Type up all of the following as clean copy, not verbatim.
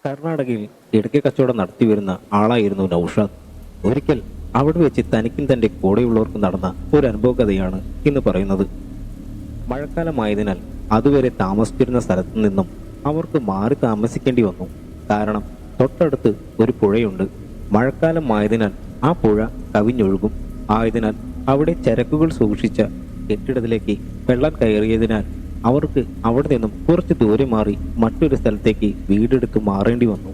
കർണാടകയിൽ ഇടയ്ക്ക് കച്ചവടം നടത്തിവരുന്ന ആളായിരുന്നു നൌഷാദ്. ഒരിക്കൽ അവിടെ വെച്ച് തനിക്കും തൻ്റെ കൂടെയുള്ളവർക്കും നടന്ന ഒരു അനുഭവ കഥയാണ് ഇന്ന് പറയുന്നത്. മഴക്കാലമായതിനാൽ അതുവരെ താമസിച്ചിരുന്ന സ്ഥലത്തു നിന്നും അവർക്ക് മാറി താമസിക്കേണ്ടി വന്നു. കാരണം തൊട്ടടുത്ത് ഒരു പുഴയുണ്ട്. മഴക്കാലമായതിനാൽ ആ പുഴ കവിഞ്ഞൊഴുകും. ആയതിനാൽ അവിടെ ചരക്കുകൾ സൂക്ഷിച്ച കെട്ടിടത്തിലേക്ക് വെള്ളം കയറിയതിനാൽ അവർക്ക് അവിടെ നിന്നും കുറച്ച് ദൂരെ മാറി മറ്റൊരു സ്ഥലത്തേക്ക് വീടെടുത്ത് മാറേണ്ടി വന്നു.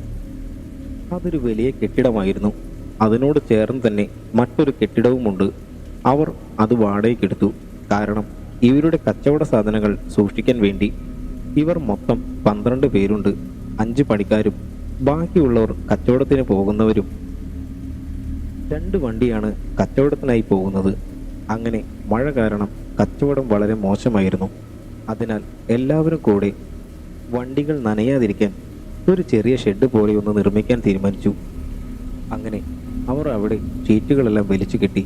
അതൊരു വലിയ കെട്ടിടമായിരുന്നു. അതിനോട് ചേർന്ന് തന്നെ മറ്റൊരു കെട്ടിടവുമുണ്ട്. അവർ അത് വാടകയ്ക്കെടുത്തു. കാരണം ഇവരുടെ കച്ചവട സാധനങ്ങൾ സൂക്ഷിക്കാൻ വേണ്ടി. ഇവർ മൊത്തം 12 പേരുണ്ട്. 5 പണിക്കാരും ബാക്കിയുള്ളവർ കച്ചവടത്തിന് പോകുന്നവരും. 2 വണ്ടിയാണ് കച്ചവടത്തിനായി പോകുന്നത്. അങ്ങനെ മഴ കാരണം കച്ചവടം വളരെ മോശമായിരുന്നു. അതിനാൽ എല്ലാവരും കൂടെ വണ്ടികൾ നനയാതിരിക്കാൻ ഒരു ചെറിയ ഷെഡ് പോലെ ഒന്ന് നിർമ്മിക്കാൻ തീരുമാനിച്ചു. അങ്ങനെ അവർ അവിടെ ഷീറ്റുകളെല്ലാം വലിച്ചു കെട്ടി.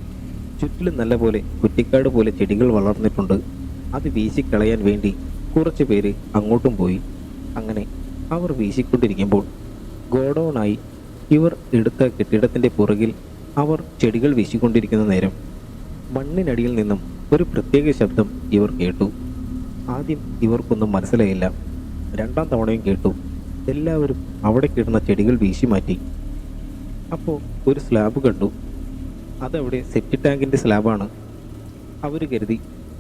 ചുറ്റിലും നല്ലപോലെ കുറ്റിക്കാട് പോലെ ചെടികൾ വളർന്നിട്ടുണ്ട്. അത് വീശിക്കളയാൻ വേണ്ടി കുറച്ച് പേര് അങ്ങോട്ടും പോയി. അങ്ങനെ അവർ വീശിക്കൊണ്ടിരിക്കുമ്പോൾ ഗോഡൗണായി ഇവർ എടുത്ത കെട്ടിടത്തിൻ്റെ പുറകിൽ അവർ ചെടികൾ വീശിക്കൊണ്ടിരിക്കുന്ന നേരം മണ്ണിനടിയിൽ നിന്നും ഒരു പ്രത്യേക ശബ്ദം ഇവർ കേട്ടു. ആദ്യം ഇവർക്കൊന്നും മനസ്സിലായില്ല. 2ാം തവണയും കേട്ടു. എല്ലാവരും അവിടെ കിടന്ന ചെടികൾ വീശി മാറ്റി. അപ്പോൾ ഒരു സ്ലാബ് കണ്ടു. അതവിടെ സെപ്റ്റി ടാങ്കിൻ്റെ സ്ലാബാണ്. അവർ കരുതി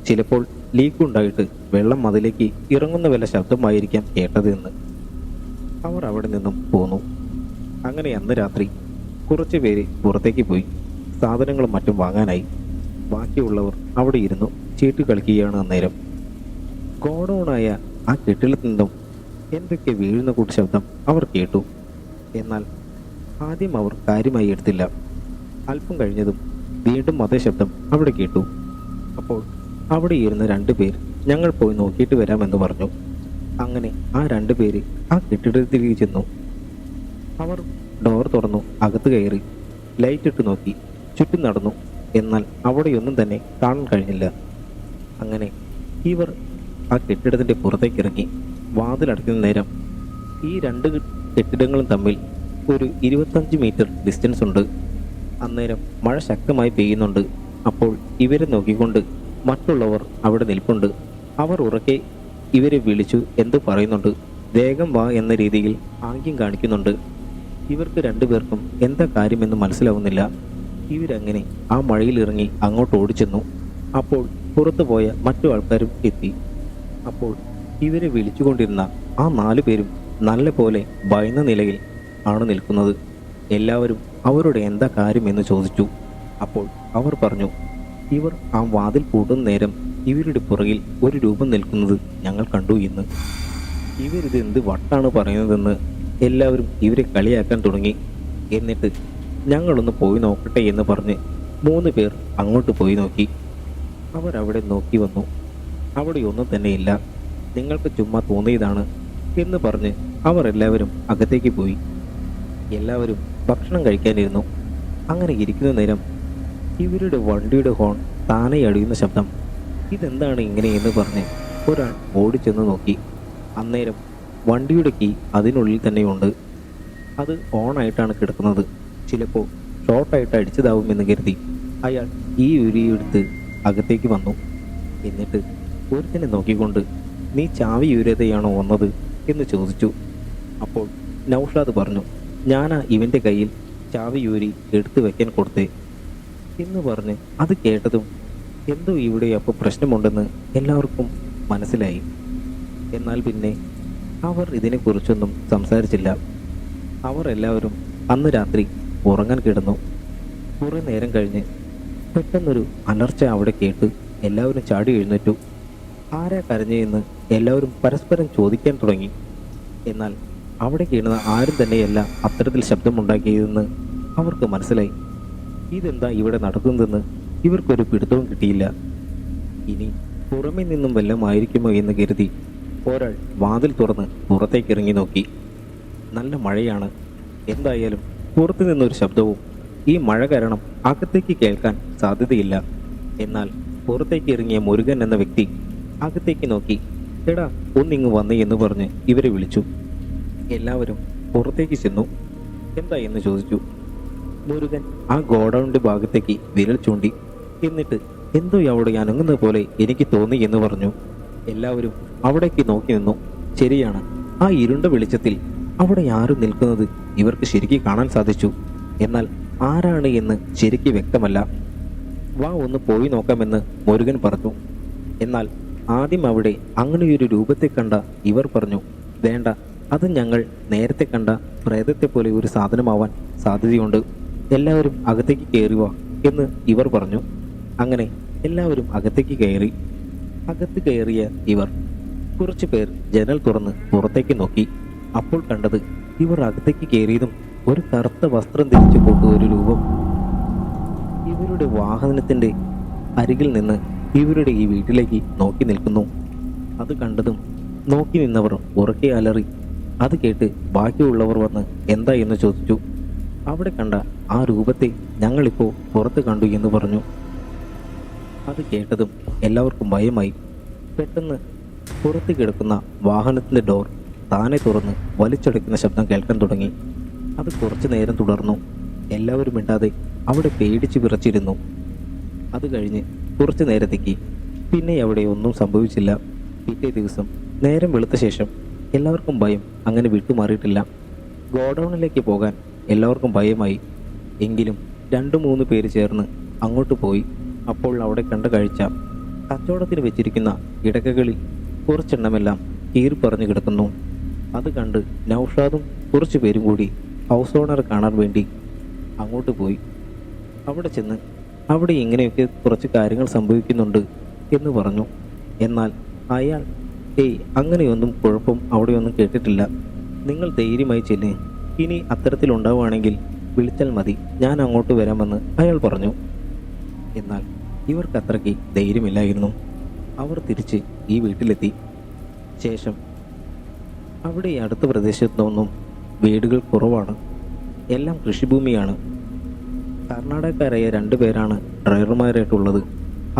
ചിലപ്പോൾ ലീക്ക് ഉണ്ടായിട്ട് വെള്ളം അതിലേക്ക് ഇറങ്ങുന്ന വല്ല ശബ്ദമായിരിക്കാം കേട്ടത് എന്ന്. അവർ അവിടെ നിന്നും പോന്നു. അങ്ങനെ അന്ന് രാത്രി കുറച്ച് പേര് പുറത്തേക്ക് പോയി സാധനങ്ങളും മറ്റും വാങ്ങാനായി. ബാക്കിയുള്ളവർ അവിടെ ഇരുന്നു ചീട്ട് കളിക്കുകയാണ്. അന്നേരം ഗോഡൗണായ ആ കെട്ടിടത്തിൽ നിന്നും എന്തൊക്കെ വീഴുന്ന കൂട്ട് ശബ്ദം അവർ കേട്ടു. എന്നാൽ ആദ്യം അവർ കാര്യമായി എടുത്തില്ല. അല്പം കഴിഞ്ഞതും വീണ്ടും അതേ ശബ്ദം അവിടെ കേട്ടു. അപ്പോൾ അവിടെ ഇരുന്ന 2 പേർ ഞങ്ങൾ പോയി നോക്കിയിട്ട് വരാമെന്ന് പറഞ്ഞു. അങ്ങനെ ആ 2 പേര് ആ കെട്ടിടത്തിലേക്ക് ചെന്നു. അവർ ഡോർ തുറന്നു അകത്ത് കയറി ലൈറ്റ് ഇട്ട് നോക്കി. ചുറ്റും നടന്നു. എന്നാൽ അവിടെയൊന്നും തന്നെ കാണാൻ കഴിഞ്ഞില്ല. അങ്ങനെ ഇവർ ആ കെട്ടിടത്തിൻ്റെ പുറത്തേക്ക് ഇറങ്ങി വാതിലടയ്ക്കുന്ന നേരം ഈ 2 കെട്ടിടങ്ങളും തമ്മിൽ ഒരു 25 മീറ്റർ ഡിസ്റ്റൻസ് ഉണ്ട്. അന്നേരം മഴ ശക്തമായി പെയ്യുന്നുണ്ട്. അപ്പോൾ ഇവരെ നോക്കിക്കൊണ്ട് മറ്റുള്ളവർ അവിടെ നിൽപ്പുണ്ട്. അവർ ഉറക്കെ ഇവരെ വിളിച്ചു എന്തു പറയുന്നുണ്ട്. വേഗം വാ എന്ന രീതിയിൽ ആംഗ്യം കാണിക്കുന്നുണ്ട്. ഇവർക്ക് 2 പേർക്കും എന്താ കാര്യമെന്ന് മനസ്സിലാവുന്നില്ല. ഇവരങ്ങനെ ആ മഴയിൽ ഇറങ്ങി അങ്ങോട്ട് ഓടിച്ചെന്നു. അപ്പോൾ പുറത്തു പോയ മറ്റു ആൾക്കാരും എത്തി. അപ്പോൾ ഇവരെ വിളിച്ചുകൊണ്ടിരുന്ന ആ 4 പേരും നല്ല പോലെ ഭയന്ന നിലയിൽ ആണ് നിൽക്കുന്നത്. എല്ലാവരും അവരുടെ എന്താ കാര്യമെന്ന് ചോദിച്ചു. അപ്പോൾ അവർ പറഞ്ഞു, ഇവർ ആ വാതിൽ പൂട്ടുന്ന നേരം ഇവരുടെ പുറകിൽ ഒരു രൂപം നിൽക്കുന്നത് ഞങ്ങൾ കണ്ടു എന്ന്. ഇവരിത് എന്ത് വട്ടാണ് പറയുന്നതെന്ന് എല്ലാവരും ഇവരെ കളിയാക്കാൻ തുടങ്ങി. എന്നിട്ട് ഞങ്ങളൊന്ന് പോയി നോക്കട്ടെ എന്ന് പറഞ്ഞ് 3 പേർ അങ്ങോട്ട് പോയി നോക്കി. അവരവിടെ നോക്കി വന്നു. അവിടെ ഒന്നും തന്നെയില്ല. നിങ്ങൾക്ക് ചുമ്മാ തോന്നിയതാണ് എന്ന് പറഞ്ഞ് അവർ എല്ലാവരും അകത്തേക്ക് പോയി. എല്ലാവരും ഭക്ഷണം കഴിക്കാനിരുന്നു. അങ്ങനെ ഇരിക്കുന്ന നേരം ഇവരുടെ വണ്ടിയുടെ ഹോൺ താനെ അടിയുന്ന ശബ്ദം. ഇതെന്താണ് ഇങ്ങനെയെന്ന് പറഞ്ഞ് ഒരാൾ ഓടിച്ചെന്ന് നോക്കി. അന്നേരം വണ്ടിയുടെ കീ അതിനുള്ളിൽ തന്നെയുണ്ട്. അത് ഓണായിട്ടാണ് കിടക്കുന്നത്. ചിലപ്പോൾ ഷോർട്ടായിട്ട് അടിച്ചതാവുമെന്ന് കരുതി അയാൾ ഈ ഉരിയെടുത്ത് അകത്തേക്ക് വന്നു. എന്നിട്ട് ഒരുത്തിനെ നോക്കിക്കൊണ്ട് നീ ചാവി ഊരതയാണോ വന്നത് എന്ന് ചോദിച്ചു. അപ്പോൾ നൌഷാദ് പറഞ്ഞു, ഞാനാ ഇവൻ്റെ കയ്യിൽ ചാവിയൂരി എടുത്തു വെക്കാൻ കൊടുത്തേ എന്ന് പറഞ്ഞ് അത് കേട്ടതും എന്തോ ഇവിടെ അപ്പോൾ പ്രശ്നമുണ്ടെന്ന് എല്ലാവർക്കും മനസ്സിലായി. എന്നാൽ പിന്നെ അവർ ഇതിനെക്കുറിച്ചൊന്നും സംസാരിച്ചില്ല. അവർ എല്ലാവരും അന്ന് രാത്രി ഉറങ്ങാൻ കിടന്നു. കുറേ നേരം കഴിഞ്ഞ് പെട്ടെന്നൊരു അലർച്ച അവിടെ കേട്ട് എല്ലാവരും ചാടി എഴുന്നേറ്റു. ആരാ കരഞ്ഞെന്ന് എല്ലാവരും പരസ്പരം ചോദിക്കാൻ തുടങ്ങി. എന്നാൽ അവിടെ കിടന്ന ആരും തന്നെയല്ല അത്തരത്തിൽ ശബ്ദമുണ്ടാക്കിയതെന്ന് അവർക്ക് മനസ്സിലായി. ഇതെന്താ ഇവിടെ നടക്കുന്നതെന്ന് ഇവർക്കൊരു പിടുത്തവും കിട്ടിയില്ല. ഇനി പുറമെ നിന്നും വല്ലതുമായിരിക്കുമോ എന്ന് കരുതി ഒരാൾ വാതിൽ തുറന്ന് പുറത്തേക്ക് ഇറങ്ങി നോക്കി. നല്ല മഴയാണ്. എന്തായാലും പുറത്തു നിന്നൊരു ശബ്ദവും ഈ മഴ കാരണം അകത്തേക്ക് കേൾക്കാൻ സാധ്യതയില്ല. എന്നാൽ പുറത്തേക്ക് ഇറങ്ങിയ മുരുകൻ എന്ന വ്യക്തി അകത്തേക്ക് നോക്കി, എടാ ഒന്നിങ്ങ് വന്നേ എന്ന് പറഞ്ഞ് ഇവരെ വിളിച്ചു. എല്ലാവരും പുറത്തേക്ക് ചെന്നു. എന്താ എന്ന് ചോദിച്ചു. മുരുകൻ ആ ഗോഡൌണിന്റെ ഭാഗത്തേക്ക് വിരൽ ചൂണ്ടി. എന്നിട്ട് എന്തോ അവിടെ അനങ്ങുന്ന പോലെ എനിക്ക് തോന്നി എന്ന് പറഞ്ഞു. എല്ലാവരും അവിടേക്ക് നോക്കി നിന്നു. ശരിയാണ്, ആ ഇരുണ്ട വെളിച്ചത്തിൽ അവിടെ ആരും നിൽക്കുന്നത് ഇവർക്ക് ശരിക്ക് കാണാൻ സാധിച്ചു. എന്നാൽ ആരാണ് എന്ന് ശരിക്ക് വ്യക്തമല്ല. വാ ഒന്ന് പോയി നോക്കാമെന്ന് മുരുകൻ പറഞ്ഞു. എന്നാൽ ആദ്യം അവിടെ അങ്ങനെയൊരു രൂപത്തെ കണ്ട ഇവർ പറഞ്ഞു, വേണ്ട, അത് ഞങ്ങൾ നേരത്തെ കണ്ട പ്രേതത്തെ പോലെ ഒരു സാധനമാവാൻ സാധ്യതയുണ്ട്. എല്ലാവരും അകത്തേക്ക് കയറുക എന്ന് ഇവർ പറഞ്ഞു. അങ്ങനെ എല്ലാവരും അകത്തേക്ക് കയറി. അകത്ത് കയറിയ ഇവർ കുറച്ചു പേർ ജനൽ തുറന്ന് പുറത്തേക്ക് നോക്കി. അപ്പോൾ കണ്ടത് ഇവർ അകത്തേക്ക് കയറിയതും ഒരു കറുത്ത വസ്ത്രം ധരിച്ചു കൊണ്ട് ഒരു രൂപം ഇവരുടെ വാഹനത്തിന്റെ അരികിൽ നിന്ന് ഇവരുടെ ഈ വീട്ടിലേക്ക് നോക്കി നിൽക്കുന്നു. അത് കണ്ടതും നോക്കി നിന്നവർ ഉറക്കെ അലറി. അത് കേട്ട് ബാക്കിയുള്ളവർ വന്ന് എന്താ എന്ന് ചോദിച്ചു. അവിടെ കണ്ട ആ രൂപത്തെ ഞങ്ങളിപ്പോൾ പുറത്ത് കണ്ടു എന്ന് പറഞ്ഞു. അത് കേട്ടതും എല്ലാവർക്കും ഭയമായി. പെട്ടെന്ന് പുറത്ത് കിടക്കുന്ന വാഹനത്തിന്റെ ഡോർ താനെ തുറന്ന് വലിച്ചടയ്ക്കുന്ന ശബ്ദം കേൾക്കാൻ തുടങ്ങി. അത് കുറച്ചു നേരം തുടർന്നു. എല്ലാവരും മിണ്ടാതെ അവിടെ പേടിച്ച് വിറച്ചിരുന്നു. അത് കഴിഞ്ഞ് കുറച്ചു നേരത്തേക്ക് പിന്നെ അവിടെ ഒന്നും സംഭവിച്ചില്ല. പിറ്റേ ദിവസം നേരം വെളുത്ത ശേഷം എല്ലാവർക്കും ഭയം അങ്ങനെ വിട്ടുമാറിയിട്ടില്ല. ഗോഡൌണിലേക്ക് പോകാൻ എല്ലാവർക്കും ഭയമായി. എങ്കിലും 2-3 പേര് ചേർന്ന് അങ്ങോട്ട് പോയി. അപ്പോൾ അവിടെ കണ്ട കാഴ്ച, കച്ചവടത്തിന് വെച്ചിരിക്കുന്ന കിടക്കകളിൽ കുറച്ചെണ്ണമെല്ലാം കീറിപ്പറഞ്ഞു കിടക്കുന്നു. അത് കണ്ട് നൗഷാദും കുറച്ചു പേരും കൂടി ഹൗസ് ഓണറെ കാണാൻ വേണ്ടി അങ്ങോട്ട് പോയി. അവിടെ ചെന്ന് അവിടെ ഇങ്ങനെയൊക്കെ കുറച്ച് കാര്യങ്ങൾ സംഭവിക്കുന്നുണ്ട് എന്ന് പറഞ്ഞു. എന്നാൽ അയാൾ അങ്ങനെയൊന്നും കുഴപ്പം അവിടെയൊന്നും കേട്ടിട്ടില്ല, നിങ്ങൾ ധൈര്യമായി ചെല്ല്, ഇനി അത്തരത്തിലുണ്ടാവുകയാണെങ്കിൽ വിളിച്ചാൽ മതി, ഞാൻ അങ്ങോട്ട് വരാമെന്ന് അയാൾ പറഞ്ഞു. എന്നാൽ ഇവർക്ക് അത്രയ്ക്ക് ധൈര്യമില്ലായിരുന്നു. അവർ തിരിച്ച് ഈ വീട്ടിലെത്തി. ശേഷം അവിടെ ഈ അടുത്ത പ്രദേശത്തൊന്നും വീടുകൾ കുറവാണ്, എല്ലാം കൃഷിഭൂമിയാണ്. കർണാടകക്കാരായ 2 പേരാണ് ഡ്രൈവർമാരായിട്ടുള്ളത്.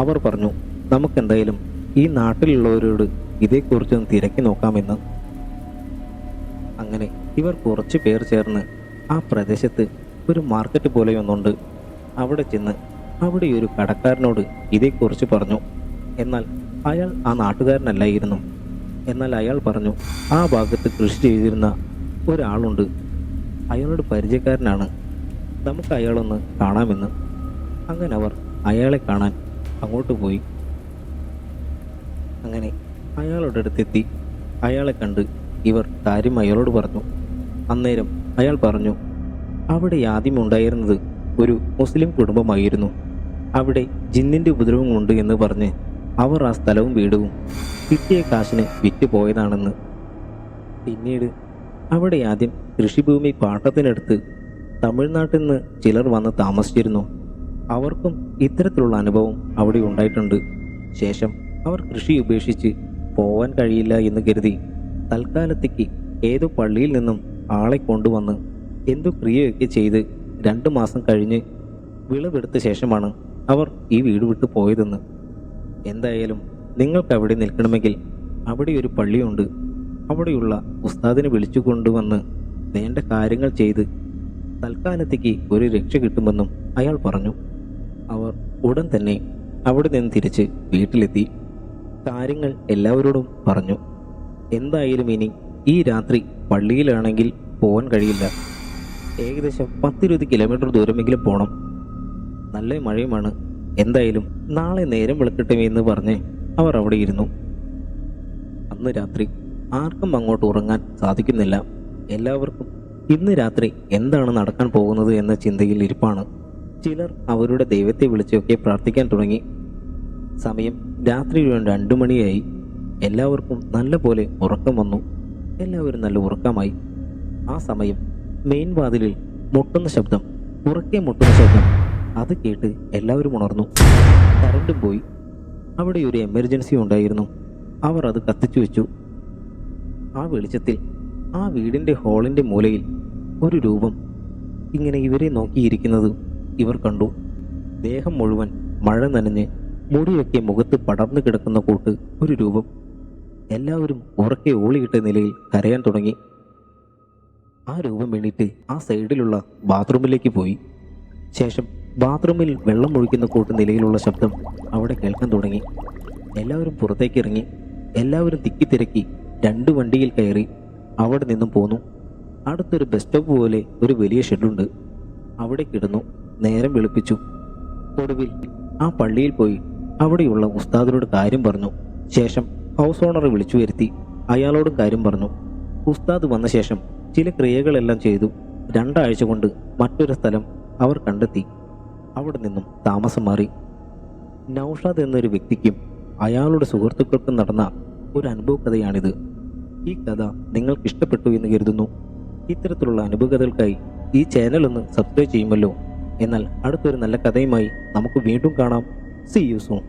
അവർ പറഞ്ഞു, നമുക്കെന്തായാലും ഈ നാട്ടിലുള്ളവരോട് ഇതേക്കുറിച്ചൊന്ന് തിരക്കി നോക്കാമെന്ന്. അങ്ങനെ ഇവർ കുറച്ച് പേർ ചേർന്ന് ആ പ്രദേശത്ത് ഒരു മാർക്കറ്റ് പോലെയൊന്നുണ്ട്, അവിടെ ചെന്ന് അവിടെ ഒരു കടക്കാരനോട് ഇതേക്കുറിച്ച് പറഞ്ഞു. എന്നാൽ അയാൾ ആ നാട്ടുകാരനല്ലായിരുന്നു. എന്നാൽ അയാൾ പറഞ്ഞു, ആ ഭാഗത്ത് കൃഷി ചെയ്തിരുന്ന ഒരാളുണ്ട്, അയാളോട് പരിചയക്കാരനാണ്, നമുക്ക് അയാളൊന്ന് കാണാമെന്ന്. അങ്ങനെ അവർ അയാളെ കാണാൻ അങ്ങോട്ട് പോയി. അങ്ങനെ അയാളുടെ അടുത്തെത്തി. അയാളെ കണ്ട് ഇവർ കാര്യം അയാളോട് പറഞ്ഞു. അന്നേരം അയാൾ പറഞ്ഞു, അവിടെ ആദ്യം ഉണ്ടായിരുന്നത് ഒരു മുസ്ലിം കുടുംബമായിരുന്നു. അവിടെ ജിന്നിൻ്റെ ഉപദ്രവമുണ്ട് എന്ന് പറഞ്ഞ് അവർ ആ സ്ഥലവും വീടും കിട്ടിയ കാശിന് വിറ്റ് പോയതാണെന്ന്. പിന്നീട് അവിടെ ആദ്യം കൃഷിഭൂമി പാട്ടത്തിനെടുത്ത് തമിഴ്നാട്ടിൽ നിന്ന് ചിലർ വന്ന് താമസിച്ചിരുന്നു. അവർക്കും ഇത്തരത്തിലുള്ള അനുഭവം അവിടെ ഉണ്ടായിട്ടുണ്ട്. ശേഷം അവർ കൃഷി ഉപേക്ഷിച്ച് പോവാൻ കഴിയില്ല എന്ന് കരുതി തൽക്കാലത്തേക്ക് ഏതോ പള്ളിയിൽ നിന്നും ആളെ കൊണ്ടുവന്ന് എന്തോ ക്രിയയൊക്കെ ചെയ്ത് 2 മാസം കഴിഞ്ഞ് വിളവെടുത്ത ശേഷമാണ് അവർ ഈ വീട് വിട്ടു പോയതെന്ന്. എന്തായാലും നിങ്ങൾക്ക് അവിടെ നിൽക്കണമെങ്കിൽ അവിടെ ഒരു പള്ളിയുണ്ട്, അവിടെയുള്ള ഉസ്താദിനെ വിളിച്ചു കൊണ്ടുവന്ന് വേണ്ട കാര്യങ്ങൾ ചെയ്ത് തൽക്കാലത്തേക്ക് ഒരു രക്ഷ കിട്ടുമെന്നും അയാൾ പറഞ്ഞു. അവർ ഉടൻ തന്നെ അവിടെ നിന്ന് തിരിച്ച് വീട്ടിലെത്തി. കാര്യങ്ങൾ എല്ലാവരോടും പറഞ്ഞു. എന്തായാലും ഇനി ഈ രാത്രി പള്ളിയിലാണെങ്കിൽ പോകാൻ കഴിയില്ല, ഏകദേശം 10-20 കിലോമീറ്റർ ദൂരമെങ്കിലും പോകണം, നല്ല മഴയുമാണ്, എന്തായാലും നാളെ നേരം വെളുക്കട്ടെ എന്ന് പറഞ്ഞ് അവർ അവിടെ ഇരുന്നു. അന്ന് രാത്രി ആർക്കും അങ്ങോട്ട് ഉറങ്ങാൻ സാധിക്കുന്നില്ല. എല്ലാവർക്കും ഇന്ന് രാത്രി എന്താണ് നടക്കാൻ പോകുന്നത് എന്ന ചിന്തയിൽ ഇരിപ്പാണ്. ചിലർ അവരുടെ ദൈവത്തെ വിളിച്ചൊക്കെ പ്രാർത്ഥിക്കാൻ തുടങ്ങി. സമയം രാത്രി 2 മണിയായി. എല്ലാവർക്കും നല്ല പോലെ ഉറക്കം വന്നു. എല്ലാവരും നല്ല ഉറക്കമായി. ആ സമയം മെയിൻ വാതിലിൽ മുട്ടുന്ന ശബ്ദം, ഉറക്കെ മുട്ടുന്ന ശബ്ദം. അത് കേട്ട് എല്ലാവരും ഉണർന്നു. കറണ്ടും പോയി. അവിടെ ഒരു എമർജൻസി ഉണ്ടായിരുന്നു. അവർ അത് കത്തിച്ചു വെച്ചു. ആ വെളിച്ചത്തിൽ ആ വീടിൻ്റെ ഹാളിൻ്റെ മൂലയിൽ ഒരു രൂപം ഇങ്ങനെ ഇവരെ നോക്കിയിരിക്കുന്നത് ഇവർ കണ്ടു. ദേഹം മുഴുവൻ മഴ നനഞ്ഞ് മുടിയൊക്കെ മുഖത്ത് പടർന്നു കിടക്കുന്ന കൂട്ട് ഒരു രൂപം. എല്ലാവരും ഉറക്കെ ഓളിയിട്ട നിലയിൽ കരയാൻ തുടങ്ങി. ആ രൂപം എണീറ്റ് ആ സൈഡിലുള്ള ബാത്റൂമിലേക്ക് പോയി. ശേഷം ബാത്റൂമിൽ വെള്ളം ഒഴിക്കുന്ന കൂട്ട് നിലയിലുള്ള ശബ്ദം അവിടെ കേൾക്കാൻ തുടങ്ങി. എല്ലാവരും പുറത്തേക്ക് ഇറങ്ങി. എല്ലാവരും തിക്കിത്തിരക്കി 2 വണ്ടിയിൽ കയറി അവിടെ നിന്നും പോന്നു. അടുത്തൊരു ബസ് സ്റ്റോപ്പ് പോലെ ഒരു വലിയ ഷെഡുണ്ട്. അവിടെ കിടന്നു. നേരം വെളുപ്പിച്ചു. ഒടുവിൽ ആ പള്ളിയിൽ പോയി അവിടെയുള്ള ഉസ്താദിനോട് കാര്യം പറഞ്ഞു. ശേഷം ഹൗസ് ഓണറെ വിളിച്ചു വരുത്തി അയാളോടും കാര്യം പറഞ്ഞു. ഉസ്താദ് വന്ന ശേഷം ചില ക്രിയകളെല്ലാം ചെയ്തു. 2 ആഴ്ച കൊണ്ട് മറ്റൊരു സ്ഥലം അവർ കണ്ടെത്തി. അവിടെ നിന്നും താമസം മാറി. നൗഷാദ് എന്നൊരു വ്യക്തിക്കും അയാളുടെ സുഹൃത്തുക്കൾക്കും നടന്ന ഒരു അനുഭവ കഥയാണിത്. ഈ കഥ നിങ്ങൾക്ക് ഇഷ്ടപ്പെട്ടു എന്ന് കരുതുന്നു. ഇത്തരത്തിലുള്ള അനുഭവകഥകൾക്കായി ഈ ചാനൽ ഒന്ന് സബ്സ്ക്രൈബ് ചെയ്യുമല്ലോ. എന്നാൽ അടുത്തൊരു നല്ല കഥയുമായി നമുക്ക് വീണ്ടും കാണാം. See you soon.